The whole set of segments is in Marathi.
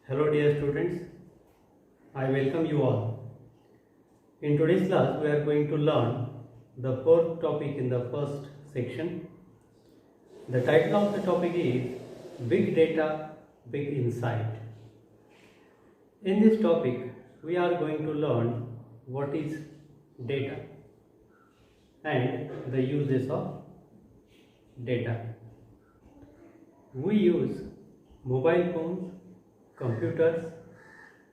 Hello dear students, I welcome you all. In today's class we are going to learn the fourth topic in the first section. The title of the topic is Big Data, Big Insight. In this topic we are going to learn what is data and the uses of data. We use mobile phones, computers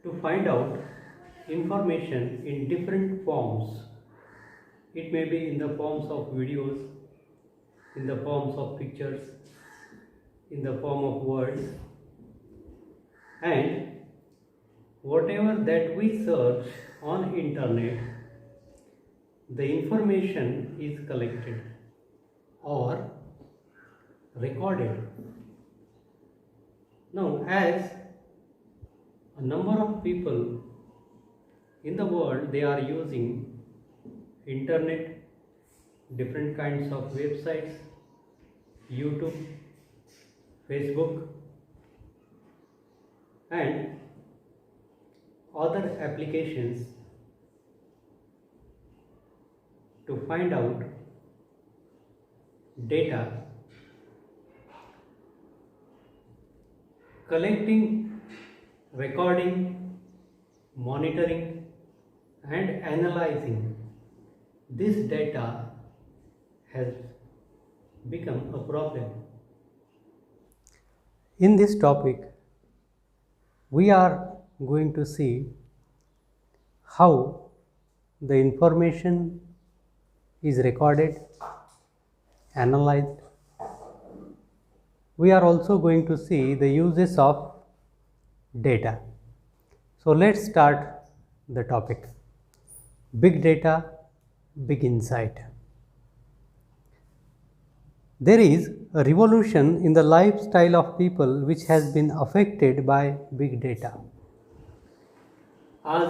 to find out information in different forms. It may be in the forms of videos, in the forms of pictures, in the form of words, and whatever that we search on internet, the information is collected or recorded. Now, as a number of people in the world, they are using internet, different kinds of websites, YouTube, Facebook, and other applications to find out data. Collecting, recording, monitoring, and analyzing this data has become a problem. In this topic, we are going to see how the information is recorded, analyzed. We are also going to see the uses of data. So let's start the topic. Big data, big insight. There is a revolution in the lifestyle of people which has been affected by big data. आज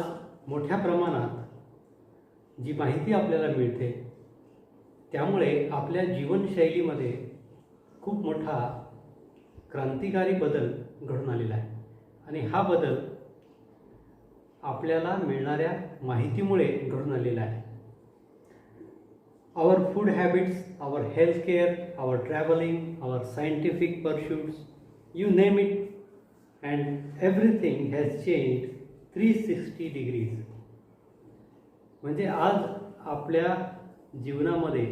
मोठ्या प्रमाणात जी माहिती आपल्याला मिळते त्यामुळे आपल्या जीवनशैलीमध्ये खूप मोठा क्रांतिकारी बदल घडून आलेला आहे आणि हा बदल आपल्याला मिळणाऱ्या माहितीमुळे घडून आलेला आहे. Our food habits, our healthcare, our traveling, our scientific pursuits, you name it, and everything has changed 360 degrees. म्हणजे आज आपल्या जीवनामध्ये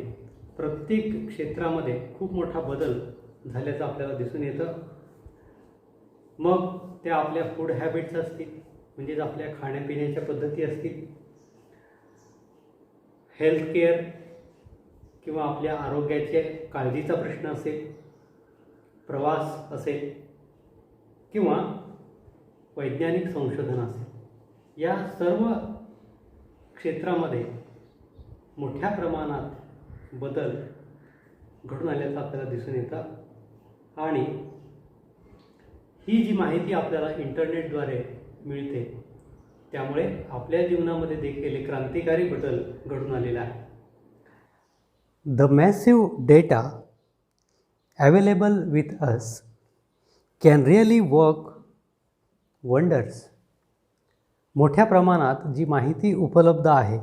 प्रत्येक क्षेत्रामध्ये खूप मोठा बदल झाल्याचं आपल्याला दिसून येतं. मग त्या आपल्या फूड हॅबिट्स असतील, म्हणजेच आपल्या खाण्यापिण्याच्या पद्धती असतील, हेल्थकेअर किंवा आपल्या आरोग्याच्या काळजीचा प्रश्न असेल, प्रवास असेल किंवा वैज्ञानिक संशोधन असेल, या सर्व क्षेत्रामध्ये मोठ्या प्रमाणात बदल घडून आल्याचं आपल्याला दिसून येतं. आणि ही जी माहिती आपल्याला इंटरनेटद्वारे मिळते त्यामुळे आपल्या जीवनामध्ये देखील एक क्रांतिकारी बदल घडून आलेला आहे. The massive data available with us can really work wonders. मोठ्या प्रमाणात जी माहिती उपलब्ध आहे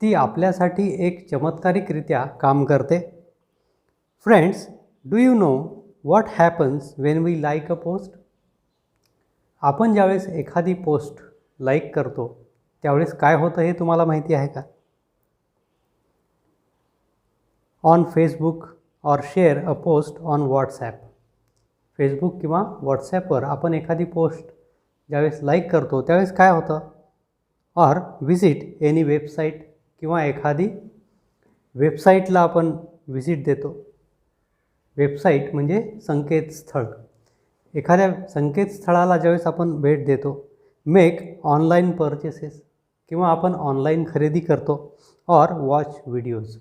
ती आपल्यासाठी एक चमत्कारिकरित्या काम करते. Friends, do you know what happens when we like a post? आपण ज्यावेळेस एखादी पोस्ट लाईक करतो त्यावेळेस काय होतं हे तुम्हाला माहिती आहे का? ऑन फेसबुक और share a post on WhatsApp. Facebook किंवा व्हॉट्सॲपवर आपण एखादी पोस्ट ज्यावेळेस लाईक करतो त्यावेळेस काय होतं? ऑर विजिट एनी वेबसाईट किंवा एखादी वेबसाईटला आपण विजिट देतो. वेबसाईट म्हणजे संकेतस्थळ. एखाद्या संकेतस्थळाला ज्यावेळेस आपण भेट देतो, मेक ऑनलाईन पर्चेसेस किंवा आपण ऑनलाईन खरेदी करतो, ऑर वॉच व्हिडिओज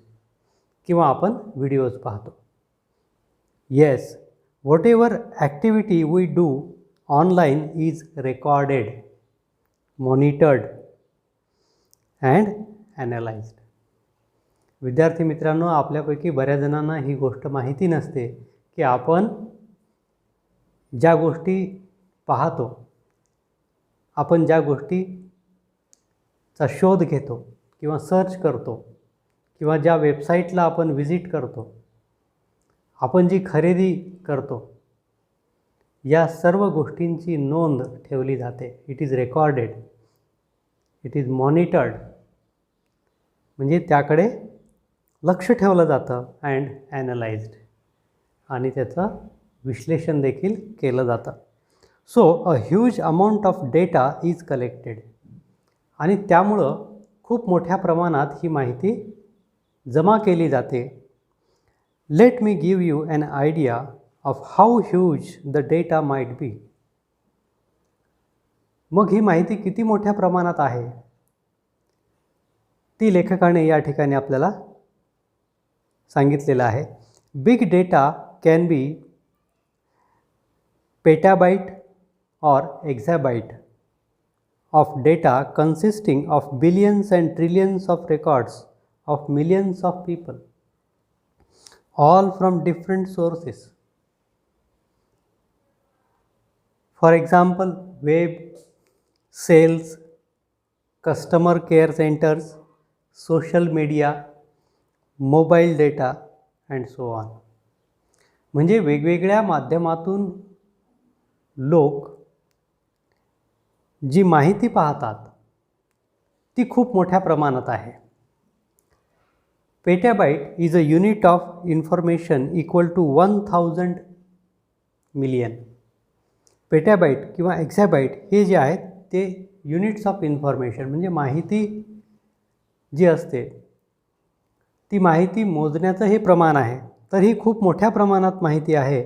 किंवा आपण व्हिडिओज पाहतो. Yes, whatever activity we do online is recorded, monitored and analysed. विद्यार्थी मित्रांनो, आपल्यापैकी बऱ्याच जणांना ही गोष्ट माहिती नसते की आपण ज्या गोष्टी पाहतो, आपण ज्या गोष्टीचा शोध घेतो किंवा सर्च करतो किंवा ज्या वेबसाईटला आपण व्हिजिट करतो, आपण जी खरेदी करतो, या सर्व गोष्टींची नोंद ठेवली जाते. It is recorded, it is monitored. म्हणजे त्याकडे लक्ष ठेवलं जातं अँड ॲनलाइज्ड, आणि त्याचं विश्लेषण देखील केलं जातं. So a huge amount of data is collected, आणि त्यामुळं खूप मोठ्या प्रमाणात ही माहिती जमा केली जाते. Let me give you an idea of how huge the data might be. मग ही माहिती किती मोठ्या प्रमाणात आहे ती लेखकाने या ठिकाणी आपल्याला सांगितलेलं आहे. Big data can be petabyte or exabyte of data consisting of billions and trillions of records of millions of people, all from different sources. For example, web, sales, customer care centers, social media, mobile data and so on. म्हणजे वेगवेगळ्या माध्यमातून लोक जी माहिती पाहतात ती खूप मोठ्या प्रमाणात आहे. Petabyte is a unit of information equal to 1000 million. Petabyte किंवा एक्झाबाइट हे जे आहेत ते युनिट्स ऑफ इन्फॉर्मेशन, म्हणजे माहिती जी असते ती माहिती मोजण्याचं हे प्रमाण आहे. तर ही खूप मोठ्या प्रमाणात माहिती आहे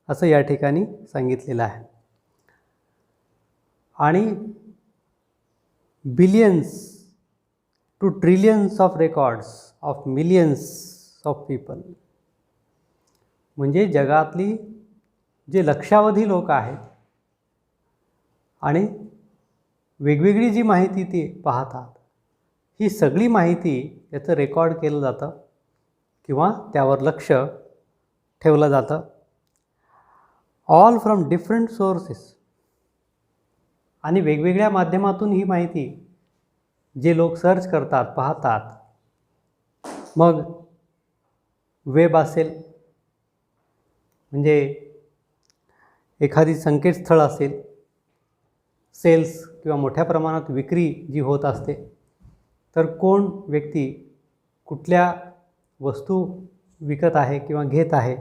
असं या ठिकाणी सांगितलेलं आहे. आणि billions to trillions of records of millions of people, म्हणजे जगातली जे लक्षावधी लोक आहेत आणि वेगवेगळी जी माहिती ती पाहतात, ही सगळी माहिती याचं रेकॉर्ड केलं जातं किंवा त्यावर लक्ष ठेवलं जातं. ऑल फ्रॉम डिफरंट सोर्सेस, आणि वेगवेगळ्या माध्यमातून ही माहिती जे लोक सर्च करतात, पाहतात. मग वेब असेल, म्हणजे एखादी संकेतस्थळ असेल, सेल्स किंवा मोठ्या प्रमाणात विक्री जी होत असते, तर कोण व्यक्ती कुठल्या वस्तू विकत आहे किंवा घेत आहे.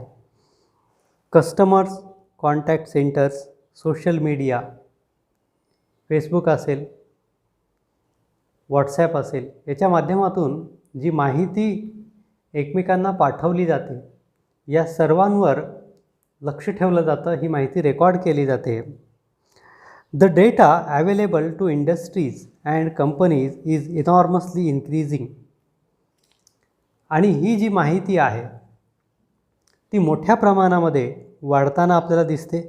Customers contact centres, social media, Facebook असेल, व्हॉट्सॲप असेल, याच्या माध्यमातून जी माहिती एकमेकांना पाठवली जाते, या सर्वांवर लक्ष ठेवलं जातं, ही माहिती रेकॉर्ड केली जाते. The data available to industries and companies is enormously increasing. आणि ही जी माहिती आहे ती मोठ्या प्रमाणामध्ये वाढताना आपल्याला दिसते.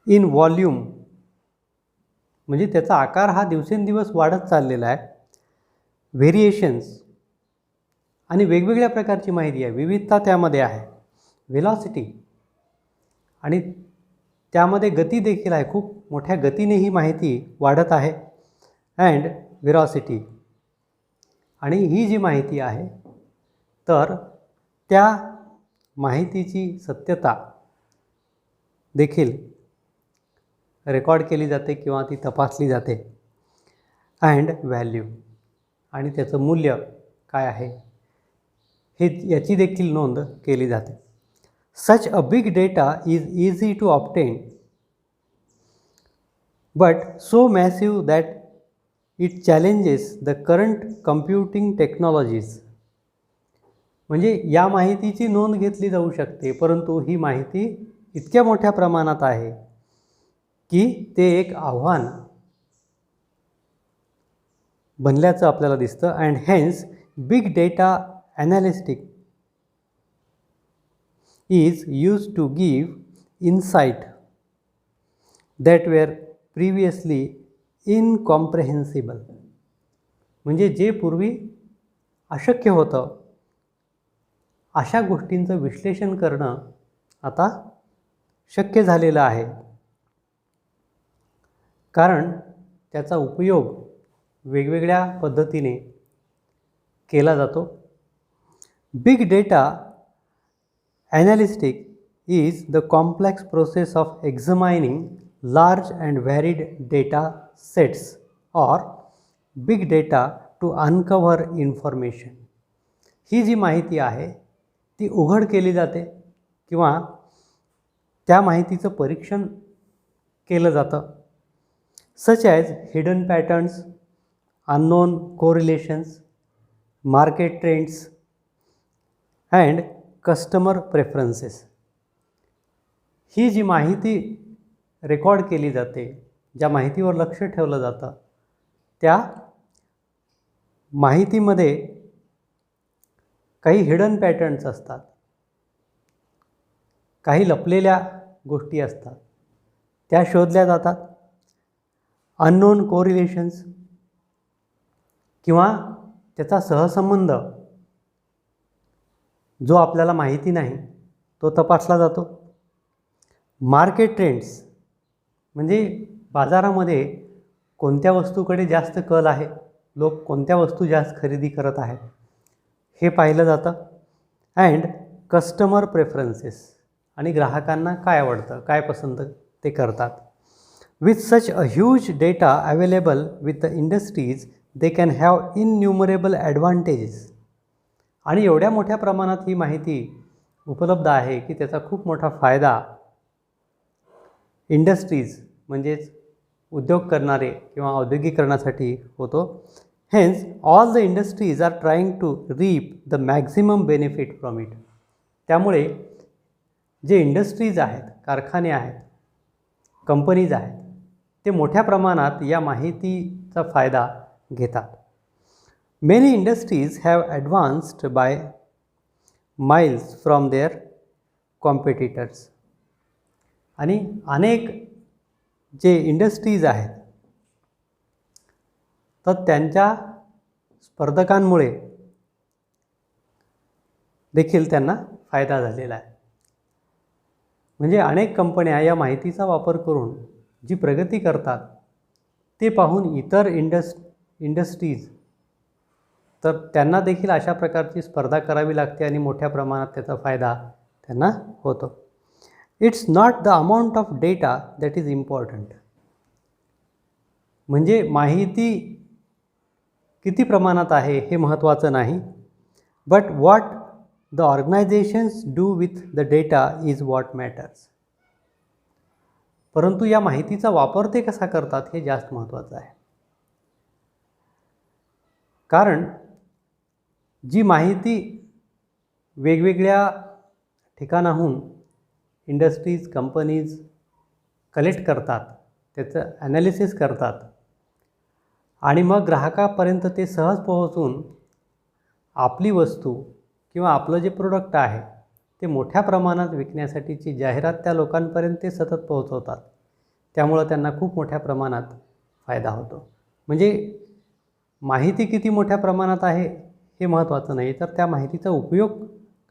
इन व्हॉल्यूम, म्हणजे त्याचा आकार हा दिवसेंदिवस वाढत चाललेला आहे. व्हेरिएशन्स, आणि वेगवेगळ्या प्रकारची माहिती आहे, विविधता त्यामध्ये आहे. व्हेलॉसिटी, आणि त्यामध्ये गती देखील आहे, खूप मोठ्या गतीने ही माहिती वाढत आहे. अँड व्हेरॉसिटी, आणि ही जी माहिती आहे तर त्या माहितीची सत्यता देखील रेकॉर्ड केली जाते किंवा ती तपासली जाते. अँड व्हॅल्यू, आणि त्याचं मूल्य काय आहे हे याची देखील नोंद केली जाते. Such a big data is easy to obtain but so massive that it challenges the current computing technologies. म्हणजे या माहितीची नोंद घेतली जाऊ शकते, परंतु ही माहिती इतक्या मोठ्या प्रमाणात आहे की ते एक आव्हान बनल्याचं आपल्याला दिसतं. And hence big data analytics is use to give insight that were previously incomprehensible. म्हणजे जे पूर्वी अशक्य होतं अशा गोष्टींचं विश्लेषण करणं आता शक्य झालेलं आहे, कारण त्याचा उपयोग वेगवेगळ्या पद्धतीने केला जातो. Big data analytics is the complex process of examining large and varied data sets or big data to uncover information. ही जी माहिती आहे ती उघड केली जाते किंवा त्या माहितीचं परीक्षण केलं जातं. such as hidden patterns, unknown correlations, market trends and customer preferences. ही जी माहिती रेकॉर्ड केली जाते, ज्या माहितीवर लक्ष ठेवलं जातं, त्या माहितीमध्ये काही हिडन पॅटर्न्स असतात, काही लपलेल्या गोष्टी असतात, त्या शोधल्या जातात. अननोन कोरिलेशन्स किंवा त्याचा सहसंबंध जो आपल्याला माहिती नाही तो तपासला जातो. मार्केट ट्रेंड्स म्हणजे बाजारामध्ये कोणत्या वस्तूकडे जास्त कल आहे, लोक कोणत्या वस्तू जास्त खरेदी करत आहेत हे पाहिलं जातं. अँड कस्टमर प्रेफरन्सेस आणि ग्राहकांना काय आवडतं, काय पसंत ते करतात. With such a huge data available with the industries they can have innumerable advantages. आणि एवढ्या मोठ्या प्रमाणात ही माहिती उपलब्ध आहे की त्याचा खूप मोठा फायदा इंडस्ट्रीज म्हणजेच उद्योग करणारे किंवा औद्योगिकरणासाठी होतो. Hence all the industries are trying to reap the maximum benefit from it. त्यामुळे जे इंडस्ट्रीज आहेत, कारखाने आहेत, कंपनीज आहेत, ते मोठ्या प्रमाणात या माहितीचा फायदा घेतात. Many industries have advanced by miles from their competitors. आणि अनेक जे इंडस्ट्रीज आहेत तर त्यांच्या स्पर्धकांमुळे देखील त्यांना फायदा झालेला आहे. म्हणजे अनेक कंपन्या या माहितीचा वापर करून जी प्रगती करतात ते पाहून इतर इंडस्ट्रीज तर त्यांना देखील अशा प्रकारची स्पर्धा करावी लागते आणि मोठ्या प्रमाणात त्याचा फायदा त्यांना होतो. It's not the amount of data that is important. म्हणजे माहिती किती प्रमाणात आहे हे महत्त्वाचं नाही, but what the organisations do with the data is what matters. परंतु या माहितीचा वापर ते कसा करतात हे जास्त महत्त्वाचं आहे. कारण जी माहिती वेगवेगळ्या ठिकाणाहून इंडस्ट्रीज, कंपनीज कलेक्ट करतात, त्याचं ॲनालिसिस करतात आणि मग ग्राहकापर्यंत ते सहज पोहोचून आपली वस्तू किंवा आपलं जे प्रोडक्ट आहे ते मोठ्या प्रमाणात विकण्यासाठीची जाहिरात त्या लोकांपर्यंत ते सतत पोहोचवतात. त्यामुळं त्यांना खूप मोठ्या प्रमाणात फायदा होतो. म्हणजे माहिती किती मोठ्या प्रमाणात आहे हे महत्त्वाचं नाही, तर त्या माहितीचा उपयोग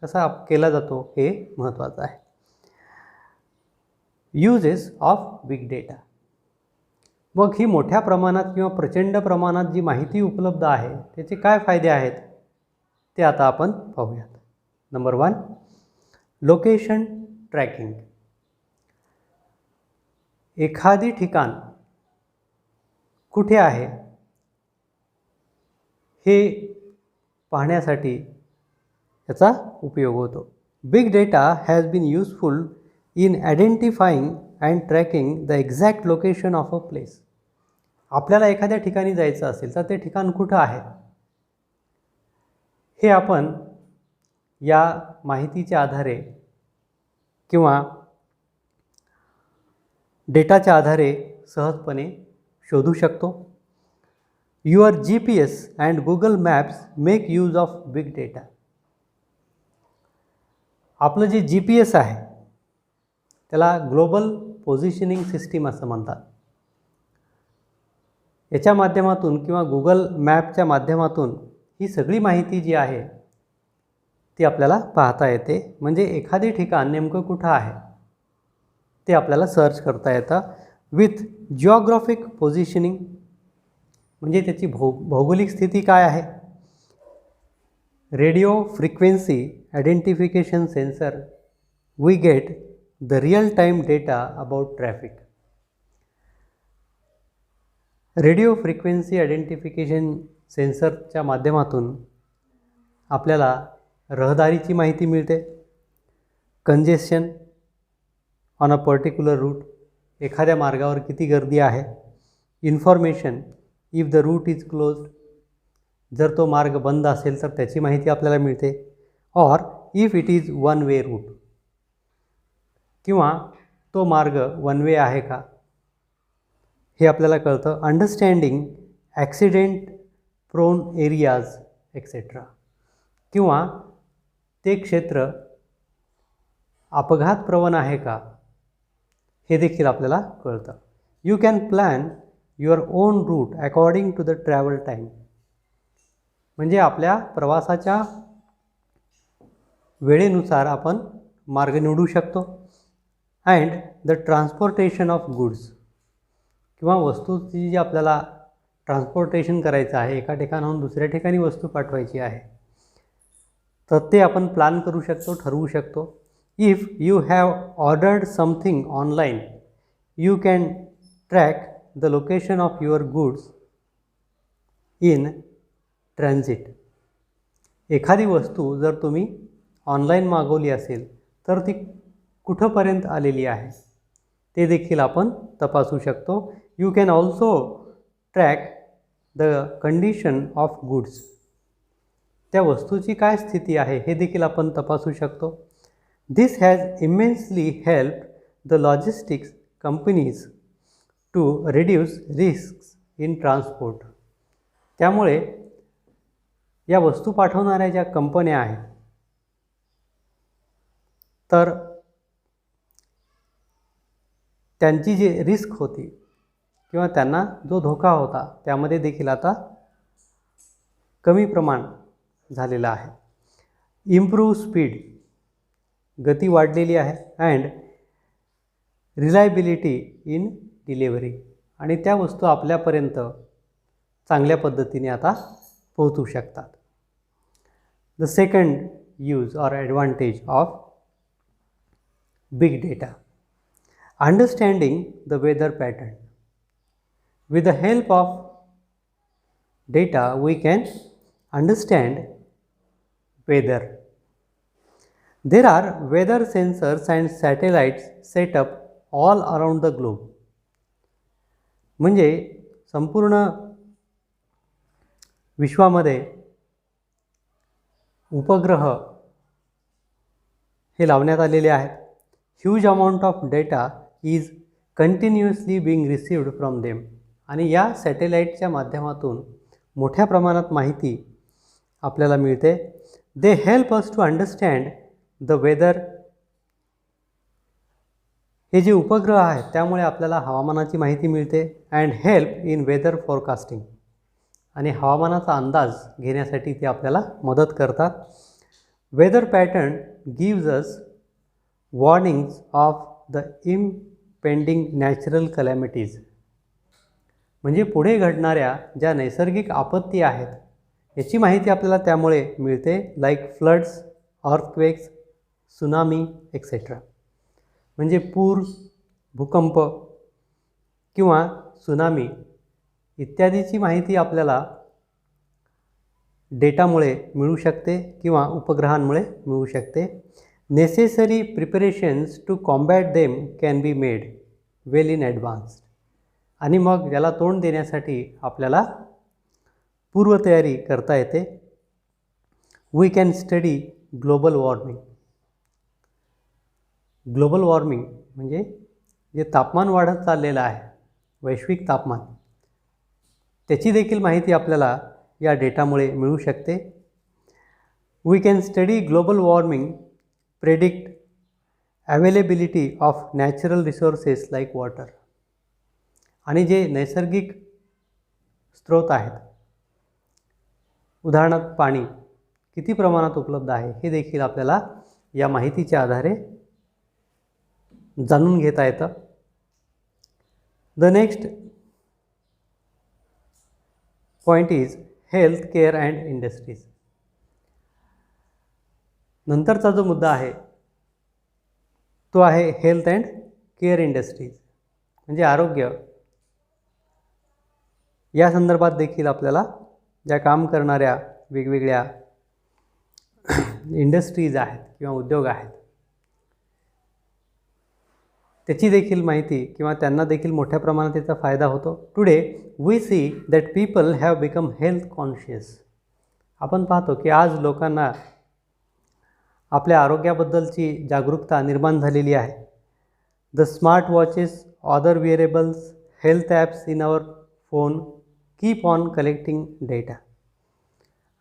कसा केला जातो हे महत्त्वाचं आहे. Uses of big data. मग ही मोठ्या प्रमाणात किंवा प्रचंड प्रमाणात जी माहिती उपलब्ध आहे त्याचे काय फायदे आहेत ते आता आपण पाहूयात. Number 1, location tracking. एखादी ठिकाण कुठे आहे हे पाहण्यासाठी याचा उपयोग होतो. Big data has been useful in identifying and tracking the exact location of a place. आपल्याला एखाद्या ठिकाणी जायचं असेल तर ते ठिकाण कुठं आहे हे आपण या माहितीच्या आधारे किंवा डेटाच्या आधारे सहजपणे शोधू शकतो. Your GPS and Google Maps make use of big data. आपलं जे GPS आहे त्याला ग्लोबल पोझिशनिंग सिस्टीम असं म्हणतात. याच्या माध्यमातून किंवा गुगल मॅपच्या माध्यमातून ही सगळी माहिती जी आहे ती आपल्याला पाहता येते. म्हणजे एखादी ठिकाण नेमकं कुठं आहे ते आपल्याला सर्च करता येतं. विथ जिओग्राफिक पोझिशनिंग म्हणजे त्याची भौगोलिक स्थिती काय आहे. Radio frequency identification sensor we get the real time data about traffic. Radio frequency identification सेन्सरच्या माध्यमातून आपल्याला रहदारीची माहिती मिळते. Congestion on a particular route, एखाद्या मार्गावर किती गर्दी आहे. Information if the route is closed, जर तो मार्ग बंद असेल तर त्याची माहिती आपल्याला मिळते. Or if it is one way route, किंवा तो मार्ग वन वे आहे का हे आपल्याला कळतं. Understanding accident prone areas et cetera, किंवा ते क्षेत्र अपघातप्रवण आहे का हे देखील आपल्याला कळतं. You can plan your own route according to the travel time, म्हणजे आपल्या प्रवासाच्या वेळेनुसार आपण मार्ग निवडू शकतो. And the transportation of goods, किंवा वस्तूची जी आपल्याला ट्रान्सपोर्टेशन करायचं आहे, एका ठिकाणाहून दुसऱ्या ठिकाणी वस्तू पाठवायची आहे, तर ते आपण प्लॅन करू शकतो, ठरवू शकतो. If you have ordered something online you can track the location of your goods in transit. एखादी वस्तू जर तुम्ही ऑनलाईन मागवली असेल तर ती कुठंपर्यंत आलेली आहे ते देखील आपण तपासू शकतो. You can also track the condition of goods, त्या वस्तूची काय स्थिती आहे हे देखील आपण तपासू शकतो. This has immensely helped the logistics companies to reduce risks in transport. त्यामुळे या वस्तू पाठवणाऱ्या ज्या कंपन्या आहेत तर त्यांची जी रिस्क होती किंवा त्यांना जो धोका होता त्यामध्ये देखील आता कमी प्रमाण झालेलं आहे. इम्प्रूव्ह स्पीड, गती वाढलेली आहे. अँड रिलायबिलिटी इन डिलिव्हरी, आणि त्या वस्तू आपल्यापर्यंत चांगल्या पद्धतीने आता पोहोचू शकतात. The second use or advantage of big data, understanding the weather pattern. With the help of data we can understand weather. There are weather sensors and satellites set up all around the globe. म्हणजे संपूर्ण विश्वामध्ये उपग्रह हे लावण्यात आलेले आहेत. Huge amount of data is continuously being received from them. आणि या सॅटेलाईटच्या माध्यमातून मोठ्या प्रमाणात माहिती आपल्याला मिळते. They help us to understand the weather. हे जे उपग्रह आहेत त्यामुळे आपल्याला हवामानाची माहिती मिळते. And help in weather forecasting, आणि हवामानाचा अंदाज घेण्यासाठी ते आपल्याला मदत करतात. Weather pattern gives us warnings of the impending natural calamities. म्हणजे पुढे घडणाऱ्या ज्या नैसर्गिक आपत्ती आहेत याची माहिती आपल्याला त्यामुळे मिळते. Like floods, earthquakes, tsunami etcetera. म्हणजे पूर, भूकंप किंवा सुनामी इत्यादीची माहिती आपल्याला डेटामुळे मिळू शकते किंवा उपग्रहांमुळे मिळू शकते. Necessary preparations to combat them can be made well in advanced. आणि मग याला तोंड देण्यासाठी आपल्याला पूर्वतयारी करता येते. We can study global warming. Global warming म्हणजे जे तापमान वाढत चाललेलं आहे, वैश्विक तापमान, त्याची देखील माहिती आपल्याला या डेटामुळे मिळू शकते. We can study global warming, predict availability of natural resources like water. आणि जे नैसर्गिक स्रोत आहेत, उदाहरणार्थ पाणी किती प्रमाणात उपलब्ध आहे हे देखील आपल्याला या माहितीच्या आधारे जाणून घेता येतं. The next point is health care and industries. नंतरचा जो मुद्दा आहे तो आहे हेल्थ अँड केअर इंडस्ट्रीज, म्हणजे आरोग्य या संदर्भात देखील आपल्याला ज्या काम करणाऱ्या वेगवेगळ्या इंडस्ट्रीज आहेत किंवा उद्योग आहेत त्याची देखील माहिती किंवा त्यांना देखील मोठ्या प्रमाणात त्याचा फायदा होतो. Today we see that people have become health conscious. आपण पाहतो की आज लोकांना आपल्या आरोग्याबद्दलची जागरूकता निर्माण झालेली आहे. The smart watches, other wearables, health apps in our phone keep on collecting data.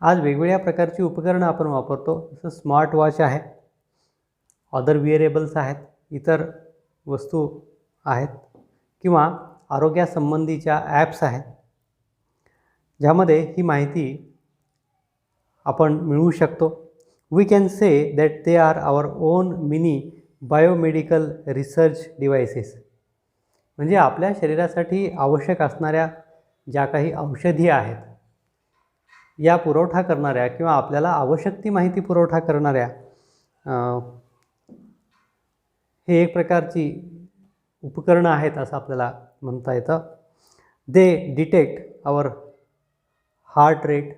आज वेगवेगळ्या प्रकारची उपकरणं आपण वापरतो, जसं स्मार्ट वॉच आहे, अदर वेअरेबल्स आहेत, इतर वस्तू आहेत किंवा आरोग्यासंबंधीच्या ॲप्स आहेत ज्यामध्ये ही माहिती आपण मिळवू शकतो. We can say that they are our own mini biomedical research devices. म्हणजे आपल्या शरीरासाठी आवश्यक असणाऱ्या ज्या काही औषधी आहेत या पुरवठा करणाऱ्या किंवा आपल्याला आवश्यक ती माहिती पुरवठा करणाऱ्या हे एक प्रकारची उपकरणं आहेत असं आपल्याला म्हणता येतं. They detect our heart rate,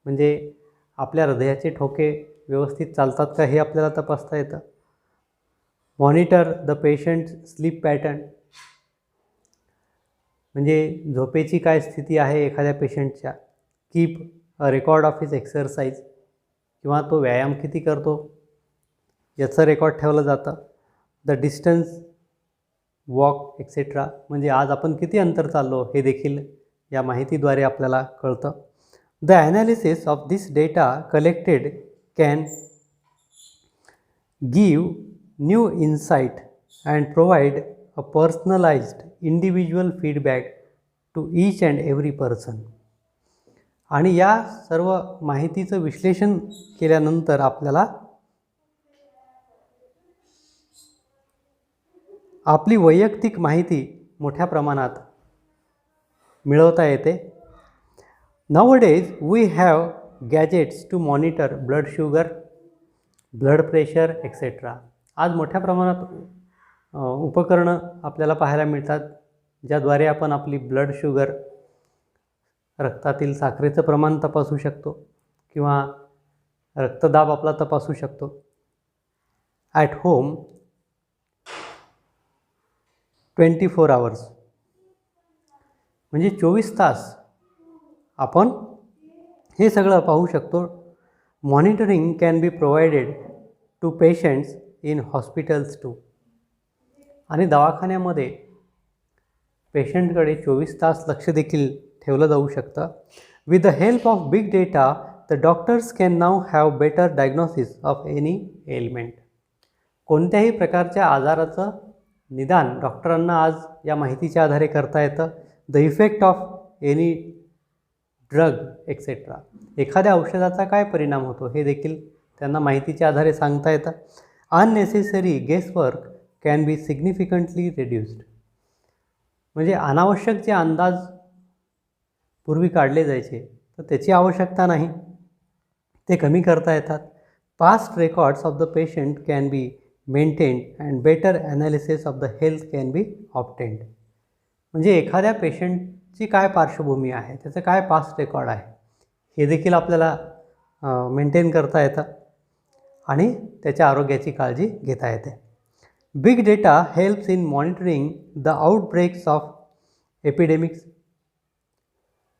म्हणजे आपल्या हृदयाचे ठोके व्यवस्थित चालतात का हे आपल्याला तपासता येतं. Monitor the patient sleep pattern, म्हणजे झोपेची काय स्थिती आहे एखाद्या पेशंटच्या. Keep a record of his exercise, किंवा तो व्यायाम किती करतो याचं रेकॉर्ड ठेवलं जातं. द डिस्टन्स वॉक एक्सेट्रा, म्हणजे आज आपण किती अंतर चाललो हे देखील या माहितीद्वारे आपल्याला कळतं. The analysis of this data collected can give new insight and provide a personalised individual feedback to each and every person. आणि या सर्व माहितीचं विश्लेषण केल्यानंतर आपल्याला आपली वैयक्तिक माहिती मोठ्या प्रमाणात मिळवता येते. Nowadays we have gadgets to monitor blood sugar, blood pressure et cetera. आज मोठ्या प्रमाणात उपकरणं आपल्याला पाहायला मिळतात ज्याद्वारे आपण आपली ब्लड शुगर, रक्तातील साखरेचं प्रमाण तपासू शकतो किंवा रक्तदाब आपला तपासू शकतो. ॲट होम 24 आवर्स, म्हणजे 24 तास आपण हे सगळं पाहू शकतो. Monitoring can be provided to patients in hospitals too. आणि दवाखान्यामध्ये पेशंटकडे 24 तास लक्ष देखील ठेवलं जाऊ शकतं. With the help of big data the doctors can now have better diagnosis of any element. कोणत्याही प्रकारच्या आजाराचं निदान डॉक्टरांना आज या माहितीच्या आधारे करता येतं. The effect of any drug etcetera, एखाद्या औषधाचा काय परिणाम होतो हे देखील त्यांना माहितीच्या आधारे सांगता येतं. Unnecessary guesswork can be significantly reduced, म्हणजे अनावश्यक जे अंदाज पूर्वी काढले जायचे तर त्याची आवश्यकता नाही, ते कमी करता येतात. Past records of the patient can be maintained and better analysis of the health can be obtained. म्हणजे एखाद्या पेशंटची काय पार्श्वभूमी आहे, त्याचं काय पास्ट रेकॉर्ड आहे हे देखील आपल्याला मेंटेन करता येतं आणि त्याच्या आरोग्याची काळजी घेता येते. Big data helps in monitoring the outbreaks of epidemics.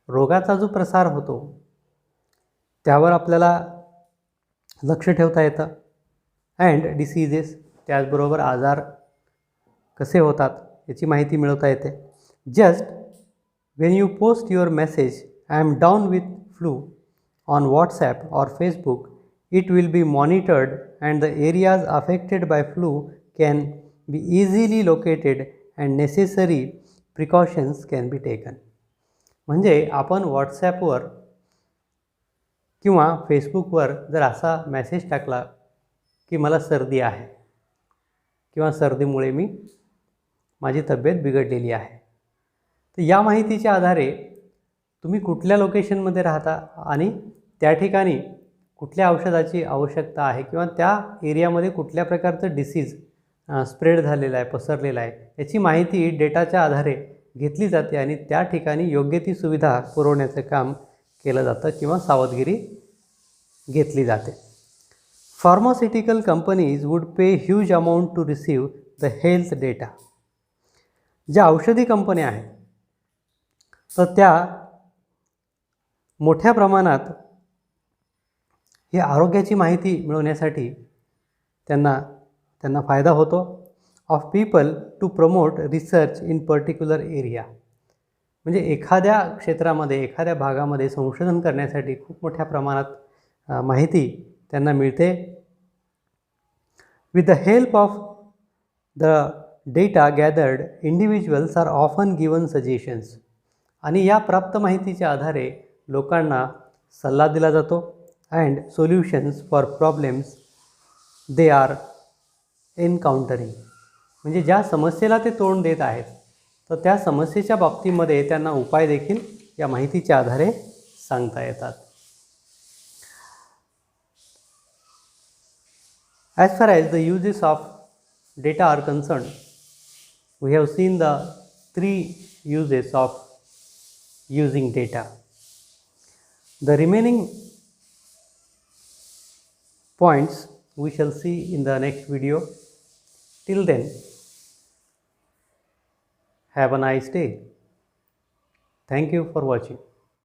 रोगाचा जो प्रसार होतो त्यावर आपल्याला लक्ष ठेवता येतं. अँड डिसीजेस, त्याचबरोबर आजार कसे होतात याची माहिती मिळवता येते. Just when you post your message I am down with flu on WhatsApp or Facebook, it will be monitored and the areas affected by flu can be easily located and necessary precautions can be taken. म्हणजे आपण व्हॉट्सॲपवर किंवा फेसबुकवर जर असा मेसेज टाकला की मला सर्दी आहे किंवा सर्दीमुळे माझी तब्येत बिघडलेली आहे. तर या माहितीच्या आधारे तुम्ही कुठल्या लोकेशनमध्ये राहता आणि त्या ठिकाणी कुठल्या औषधाची आवश्यकता आहे किंवा त्या एरियामध्ये कुठल्या प्रकारचं डिसीज स्प्रेड झालेलं आहे, पसरलेलं आहे, याची माहिती डेटाच्या आधारे घेतली जाते आणि त्या ठिकाणी योग्य ती सुविधा पुरवण्याचं काम केलं जातं किंवा सावधगिरी घेतली जाते. Pharmaceutical companies would pay huge amount to receive the health data. ज्या औषधी कंपन्या आहेत तर त्या मोठ्या प्रमाणात ही आरोग्याची माहिती मिळवण्यासाठी त्यांना फायदा होतो. Of people to promote research in particular area. म्हणजे एखाद्या क्षेत्रामध्ये एखाद्या भागामध्ये संशोधन करण्यासाठी खूप मोठ्या प्रमाणात माहिती त्यांना मिळते. With the help of the data gathered individuals are often given suggestions. आणि या प्राप्त माहितीच्या आधारे लोकांना सल्ला दिला जातो and solutions for problems they are encountering. म्हणजे ज्या समस्येला ते तोंड देत आहेत तर त्या समस्येच्या बाबतीमध्ये त्यांना उपाय देखील या माहितीच्या आधारे सांगता येतात. As far as the uses of data are concerned, we have seen the 3 uses of using data. The remaining points we shall see in the next video. Till then, have a nice day. Thank you for watching.